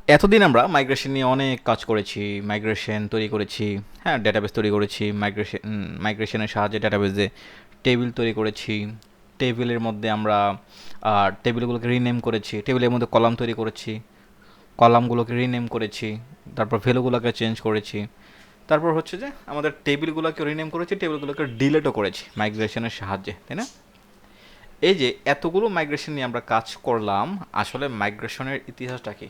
এতদিন আমরা মাইগ্রেশন নিয়ে অনেক কাজ করেছি, মাইগ্রেশন তৈরি করেছি, হ্যাঁ, ডেটাবেস তৈরি করেছি, মাইগ্রেশনের সাহায্যে ডেটাবেসে টেবিল তৈরি করেছি, টেবিলের মধ্যে আমরা টেবিলগুলোকে রিনেম করেছি, টেবিলের মধ্যে কলাম তৈরি করেছি, কলামগুলোকে রিনেম করেছি, তারপর ভ্যালুগুলোকে চেঞ্জ করেছি, তারপর হচ্ছে যে আমাদের টেবিলগুলোকে রিনেম করেছি, টেবিলগুলোকে ডিলেটও করেছি মাইগ্রেশনের সাহায্যে, তাই না? এই যে এতগুলো মাইগ্রেশন নিয়ে আমরা কাজ করলাম, আসলে মাইগ্রেশনের ইতিহাসটা কি,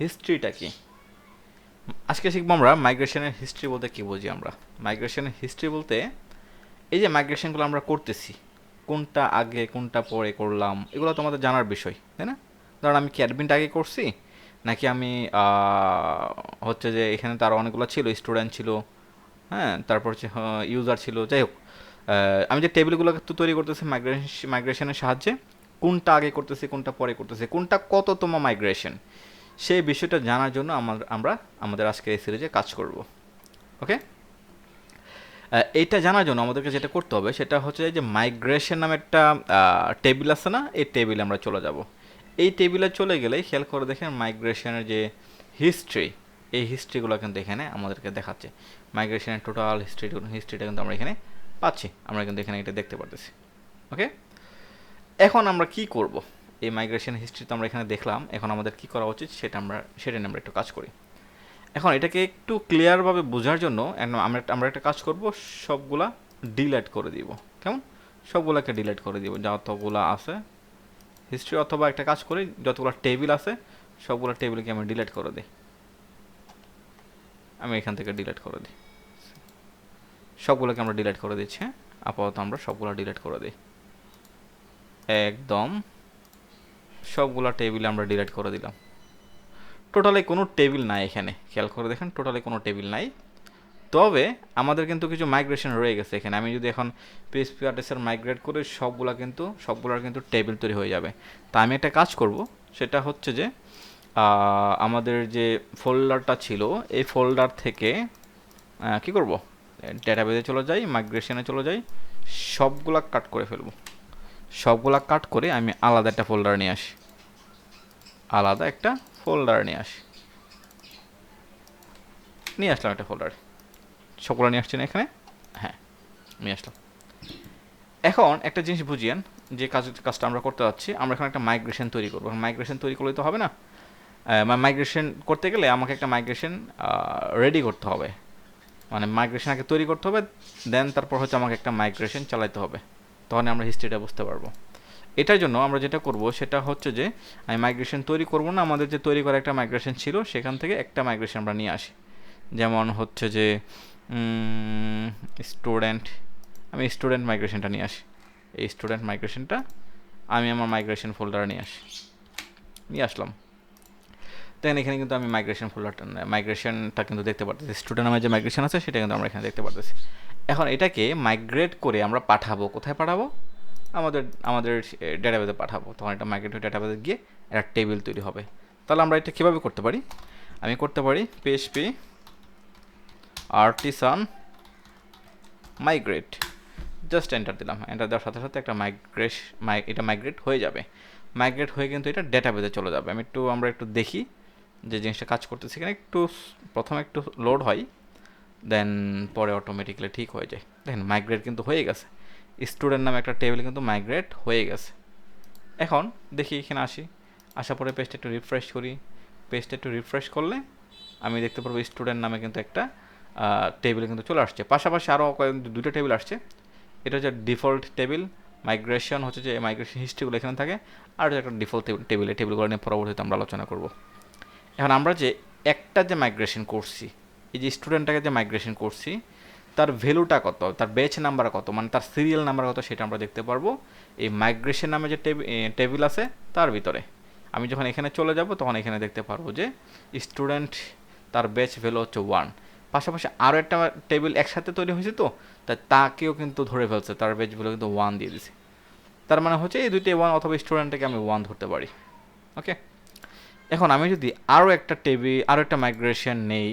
হিস্ট্রিটা কি? আজকে শিখবো আমরা মাইগ্রেশনের হিস্ট্রি বলতে কী বুঝি আমরা। মাইগ্রেশনের হিস্ট্রি বলতে এই যে মাইগ্রেশনগুলো আমরা করতেছি, কোনটা আগে কোনটা পরে করলাম, এগুলো তো আমাদের জানার বিষয়, তাই না? ধরুন আমি কি অ্যাডমিনটা আগে করছি, নাকি আমি হচ্ছে যে এখানে তো আরও অনেকগুলো ছিল, স্টুডেন্ট ছিল, হ্যাঁ, তারপর হচ্ছে ইউজার ছিল, যাই হোক, আমি যে টেবিলগুলো তো তৈরি করতেছি মাইগ্রেশনের সাহায্যে, কোনটা আগে করতেছি কোনটা পরে করতেছি, কোনটা কততম মাইগ্রেশন, সেই বিষয়টা জানার জন্য আমরা আমাদের আজকে এই সিরিজে কাজ করব। ওকে, এইটা জানার জন্য আমাদেরকে যেটা করতে হবে সেটা হচ্ছে যে মাইগ্রেশন নামে একটা টেবিল আছে না, এই টেবিলে আমরা চলে যাব। এই টেবিলে চলে গেলেই খেয়াল করে দেখেন মাইগ্রেশনের যে হিস্ট্রি, এই হিস্ট্রিগুলো কিন্তু এখানে আমাদেরকে দেখাচ্ছে। মাইগ্রেশনের টোটাল হিস্ট্রিটা কিন্তু আমরা এখানে পাচ্ছি, আমরা কিন্তু এখানে এটা দেখতে পারতেছি। ওকে, এখন আমরা কি করব? এই মাইগ্রেশন হিস্ট্রি তো আমরা এখানে দেখলাম, এখন আমাদের কি করা উচিত সেটা নিয়ে আমরা একটু কাজ করি। এখন এটাকে একটু ক্লিয়ারভাবে বোঝার জন্য আমরা একটা কাজ করব, সবগুলা ডিলেট করে দিব। কেমন? সবগুলাকে ডিলেট করে দিব যতগুলা আছে হিস্ট্রি, অথবা একটা কাজ করি, যতগুলো টেবিল আছে সবগুলো টেবিলকে আমি ডিলেট করে দিই। আমি এখান থেকে ডিলেট করে দিই, সবগুলোকে আমরা ডিলেট করে দিচ্ছি। হ্যাঁ, আপাতত আমরা সবগুলো ডিলেট করে দিই, একদম সবগুলা টেবিল আমরা ডিলেট করে দিলাম। টোটালি কোনো টেবিল নাই এখানে, খেয়াল করে দেখেন টোটালি কোনো টেবিল নাই। তবে আমাদের কিন্তু কিছু মাইগ্রেশন রয়ে গেছে এখানে। আমি যদি এখন পিএইচপি আরটিএসের মাইগ্রেট করে সবগুলোর কিন্তু টেবিল তৈরি হয়ে যাবে। তা আমি একটা কাজ করব, সেটা হচ্ছে যে আমাদের যে ফোল্ডারটা ছিল এই ফোল্ডার থেকে কি করব, ডেটাবেজে চলে যাই, মাইগ্রেশনে চলে যাই, সবগুলা কাট করে ফেলবো। সবগুলা কাট করে আমি আলাদা একটা ফোল্ডার নিয়ে আসি, আলাদা একটা ফোল্ডার নিয়ে আসলাম একটা ফোল্ডার। সবগুলো নিয়ে আসছি না এখানে? হ্যাঁ, নিয়ে আসলাম। এখন একটা জিনিস বুঝিয়েন, যে কাজটা আমরা করতে যাচ্ছি, আমরা এখন একটা মাইগ্রেশন তৈরি করবো। মাইগ্রেশন তৈরি করলে তো হবে না, মাইগ্রেশন করতে গেলে আমাকে একটা মাইগ্রেশন রেডি করতে হবে, মানে মাইগ্রেশন আগে তৈরি করতে হবে, দেন তারপর হচ্ছে আমাকে একটা মাইগ্রেশন চালাতে হবে, তখন আমরা হিস্ট্রিটা বুঝতে পারবো। এটার জন্য আমরা যেটা করব সেটা হচ্ছে যে আমি মাইগ্রেশন তৈরি করব না, আমাদের যে তৈরি করা একটা মাইগ্রেশন ছিল সেখান থেকে একটা মাইগ্রেশন আমরা নিয়ে আসি। যেমন হচ্ছে যে স্টুডেন্ট, আমি স্টুডেন্ট মাইগ্রেশনটা নিয়ে আসি। এই স্টুডেন্ট মাইগ্রেশনটা আমি আমার মাইগ্রেশন ফোল্ডারে নিয়ে আসলাম। দেখেন এখানে কিন্তু আমি মাইগ্রেশনটা কিন্তু দেখতে পারতেছি, স্টুডেন্ট নামে যে মাইগ্রেশন আছে সেটা কিন্তু আমরা এখানে দেখতে পারতেছি। এখন এটাকে মাইগ্রেট করে আমরা পাঠাবো, কোথায় পাঠাবো? আমাদের আমাদের ডেটাবেসে পাঠাবো। তখন এটা মাইগ্রেট হয়ে ডেটাবেসে গিয়ে একটা টেবিল তৈরি হবে। তাহলে আমরা এটা কীভাবে করতে পারি? আমি করতে পারি PHP artisan migrate, just enter দিলাম, এন্টার দেওয়ার সাথে সাথে একটা এটা মাইগ্রেট হয়ে যাবে। মাইগ্রেট হয়ে কিন্তু এটা ডেটাবেসে চলে যাবে। আমরা একটু দেখি যে জিনিসটা কাজ করতেছে কিনা। প্রথমে একটু লোড হয়, দেন পরে অটোমেটিক্যালি ঠিক হয়ে যায়। দেখেন মাইগ্রেট কিন্তু হয়ে গেছে, স্টুডেন্ট নামে একটা টেবিল কিন্তু মাইগ্রেট হয়ে গেছে। এখন দেখি এখানে আসার পরে পেজটা একটু রিফ্রেশ করি। পেজটা একটু রিফ্রেশ করলে আমি দেখতে পারবো স্টুডেন্ট নামে কিন্তু একটা টেবিল কিন্তু চলে আসছে। পাশাপাশি আরও দুটো টেবিল আসছে। এটা হচ্ছে ডিফল্ট টেবিল, মাইগ্রেশন হচ্ছে যে মাইগ্রেশন হিস্ট্রিগুলো এখানে থাকে, আর একটা ডিফল্ট টেবিল, এই টেবিলগুলো নিয়ে পরবর্তীতে আমরা আলোচনা করব। এখন আমরা যে একটা যে মাইগ্রেশন করছি, এই যে স্টুডেন্টটাকে যে মাইগ্রেশন করছি, তার ভ্যালুটা কত, তার ব্যাচ নাম্বার কত, মানে তার সিরিয়াল নাম্বার কত, সেটা আমরা দেখতে পারবো এই মাইগ্রেশন নামে যে টেবিল আছে তার ভিতরে। আমি যখন এখানে চলে যাব তখন এখানে দেখতে পারবো যে স্টুডেন্ট, তার ব্যাচ ভ্যালু হচ্ছে 1। পাশাপাশি আরও একটা টেবিল একসাথে তৈরি হয়েছে, তো তাকেও কিন্তু ধরে ফেলছে, তার ব্যাচ ভ্যালু কিন্তু 1 দিয়ে দিছে। তার মানে হচ্ছে এই দুইটি 1, অথবা স্টুডেন্টটাকে আমি 1 ধরতে পারি। ওকে, এখন আমি যদি আরও একটা মাইগ্রেশন নেই,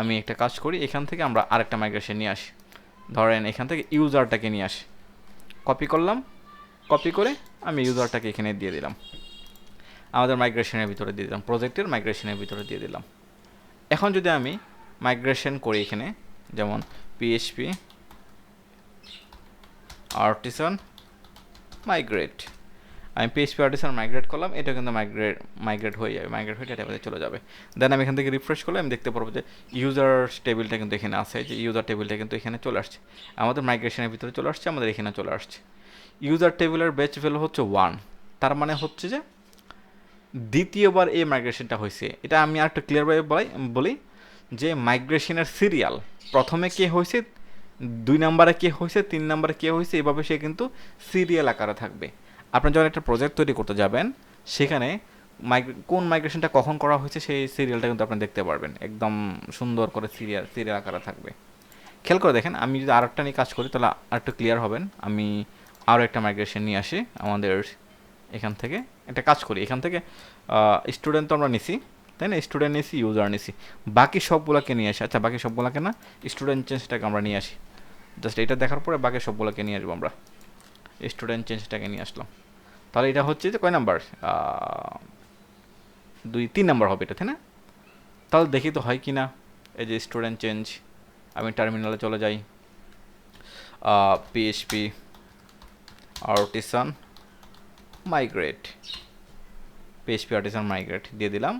আমি একটা কাজ করি, এখান থেকে আমরা আরেকটা মাইগ্রেশন নিয়ে আসি। ধরেন এখান থেকে ইউজারটাকে নিয়ে আসি, কপি করলাম, কপি করে আমি ইউজারটাকে এখানে দিয়ে দিলাম। আমাদের মাইগ্রেশনের ভিতরে দিয়ে দিলাম, প্রজেক্টের মাইগ্রেশনের ভিতরে দিয়ে দিলাম। এখন যদি আমি মাইগ্রেশন করি এখানে, যেমন পিএইচপি আর্টিসান মাইগ্রেট, আমি পিএইচপি আর্টিসান মাইগ্রেট করলাম, এটা কিন্তু মাইগ্রেট হয়ে যাবে, মাইগ্রেট হয়ে ডেটাবেসে চলে যাবে। দেন আমি এখান থেকে রিফ্রেশ করলে আমি দেখতে পারবো যে ইউজার টেবিলটা কিন্তু এখানে আছে, যে ইউজার টেবিলটা কিন্তু এখানে চলে আসছে, আমাদের মাইগ্রেশনের ভিতরে চলে আসছে, আমাদের এখানে চলে আসছে। ইউজার টেবিলের বেচ ভ্যালু হচ্ছে 1, তার মানে হচ্ছে যে দ্বিতীয়বার এই মাইগ্রেশনটা হয়েছে। এটা আমি আর একটু ক্লিয়ারভাবে বলি যে মাইগ্রেশনের সিরিয়াল, প্রথমে কে হয়েছে, 2 নম্বরে কে হয়েছে, 3 নম্বরে কে হয়েছে, এভাবে সে কিন্তু সিরিয়াল আকারে থাকবে। আপনি যখন একটা প্রজেক্ট তৈরি করতে যাবেন, সেখানে কোন মাইগ্রেশনটা কখন করা হয়েছে সেই সিরিয়ালটা কিন্তু আপনি দেখতে পারবেন, একদম সুন্দর করে সিরিয়াল আকারে থাকবে। খেয়াল করে দেখেন, আমি যদি আরেকটা নিয়ে কাজ করি তাহলে আরেকটু ক্লিয়ার হবেন। আমি আরও একটা মাইগ্রেশন নিয়ে আসি আমাদের এখান থেকে, একটা কাজ করি, এখান থেকে স্টুডেন্ট তো আমরা নিছি, তাই না, স্টুডেন্ট নিছি, ইউজার নিছি, বাকি সবগুলোকে নিয়ে আসি। আচ্ছা, বাকি সবগুলোকে না, স্টুডেন্ট চেঞ্জটাকে আমরা নিয়ে আসি, জাস্ট এটা দেখার পরে বাকি সবগুলোকে নিয়ে আসবো আমরা। স্টুডেন্ট চেঞ্জটাকে নিয়ে আসলাম, তাহলে এটা হচ্ছে যে কয় নাম্বার, 3 নাম্বার হবে এটা, তাই না? তাহলে দেখি তো হয় কি না। এই যে স্টুডেন্ট চেঞ্জ, আমি টার্মিনালে চলে যাই, PHP artisan migrate, PHP artisan migrate দিয়ে দিলাম।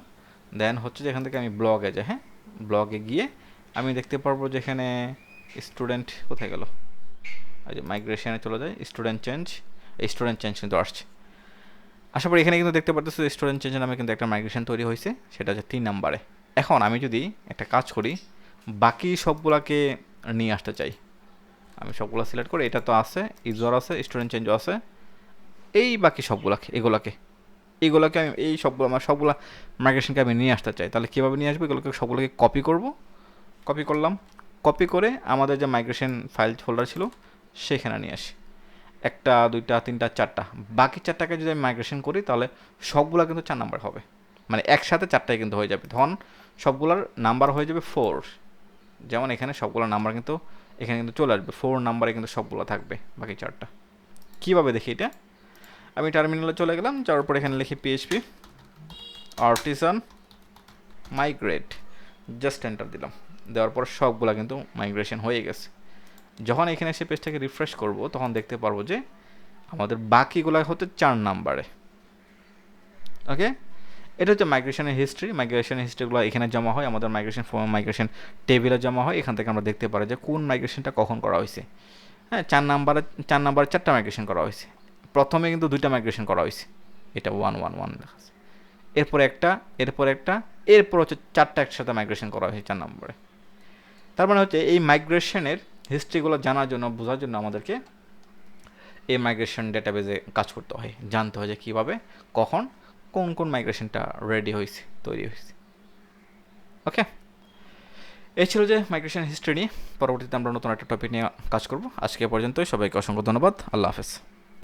দেন হচ্ছে যে এখান থেকে আমি ব্লগে যাই, হ্যাঁ, ব্লগে গিয়ে আমি দেখতে পারবো যে এখানে স্টুডেন্ট কোথায় গেল, এই যে মাইগ্রেশনে চলে যায়, স্টুডেন্ট চেঞ্জ, এই স্টুডেন্ট চেঞ্জ কিন্তু আসছে। আশা করি এখানে কিন্তু দেখতে পারতেছো স্টুডেন্ট চেঞ্জ নামে কিন্তু একটা মাইগ্রেশন তৈরি হয়েছে, সেটা হচ্ছে 3 নাম্বারে। এখন আমি যদি একটা কাজ করি, বাকি সবগুলাকে নিয়ে আসতে চাই, আমি সবগুলো সিলেক্ট করে, এটা তো আছে, ইউজার আছে, স্টুডেন্ট চেঞ্জও আছে, এই বাকি সবগুলাকে এইগুলোকে আমি এই সবগুলো আমার সবগুলো মাইগ্রেশনকে আমি নিয়ে আসতে চাই, তাহলে কীভাবে নিয়ে আসবো, এগুলোকে সবগুলোকে কপি করব, কপি করলাম, কপি করে আমাদের যে মাইগ্রেশন ফাইল ফোল্ডার ছিল সেখানে নিয়ে আসি, 1 2 3 4টা, বাকি 4টাকে যদি আমি মাইগ্রেশন করি তাহলে সবগুলো কিন্তু 4 নাম্বার হবে, মানে একসাথে 4টাই কিন্তু হয়ে যাবে, তখন সবগুলোর নাম্বার হয়ে যাবে 4। যেমন এখানে সবগুলোর নাম্বার কিন্তু এখানে কিন্তু চলে আসবে, 4 নাম্বারে কিন্তু সবগুলো থাকবে, বাকি 4টা। কীভাবে দেখি এটা, আমি টার্মিনালে চলে গেলাম, যাওয়ার পর এখানে লিখি PHP artisan migrate, just enter দিলাম, দেওয়ার পর সবগুলা কিন্তু মাইগ্রেশন হয়ে গেছে। যখন এখানে এসে পেজটাকে রিফ্রেশ করব তখন দেখতে পারবো যে আমাদের বাকিগুলো হচ্ছে 4 নাম্বারে। ওকে, এটা হচ্ছে মাইগ্রেশনের হিস্ট্রিগুলো এখানে জমা হয়, আমাদের মাইগ্রেশন টেবিলে জমা হয়, এখান থেকে আমরা দেখতে পারি যে কোন মাইগ্রেশনটা কখন করা হয়েছে। হ্যাঁ, 4 নাম্বারে 4টা মাইগ্রেশন করা হয়েছে, প্রথমে কিন্তু 2টা মাইগ্রেশন করা হয়েছে, এটা 1 1 1 লেখা আছে, এরপর একটা, এরপর হচ্ছে 4টা একসাথে মাইগ্রেশন করা হয়েছে 4 নম্বরে। তার মানে হচ্ছে এই মাইগ্রেশনের হিস্ট্রিগুলো জানার জন্য, বোঝার জন্য আমাদেরকে এই মাইগ্রেশন ডেটাবেজে কাজ করতে হয়, জানতে হয় যে কীভাবে, কখন, কোন মাইগ্রেশনটা রেডি হয়েছে, তৈরি হয়েছে। ওকে, এই ছিল যে মাইগ্রেশন হিস্ট্রি নিয়ে। পরবর্তীতে আমরা নতুন একটা টপিক নিয়ে কাজ করব। আজকে পর্যন্তই, সবাইকে অসংখ্য ধন্যবাদ, আল্লাহ হাফেজ।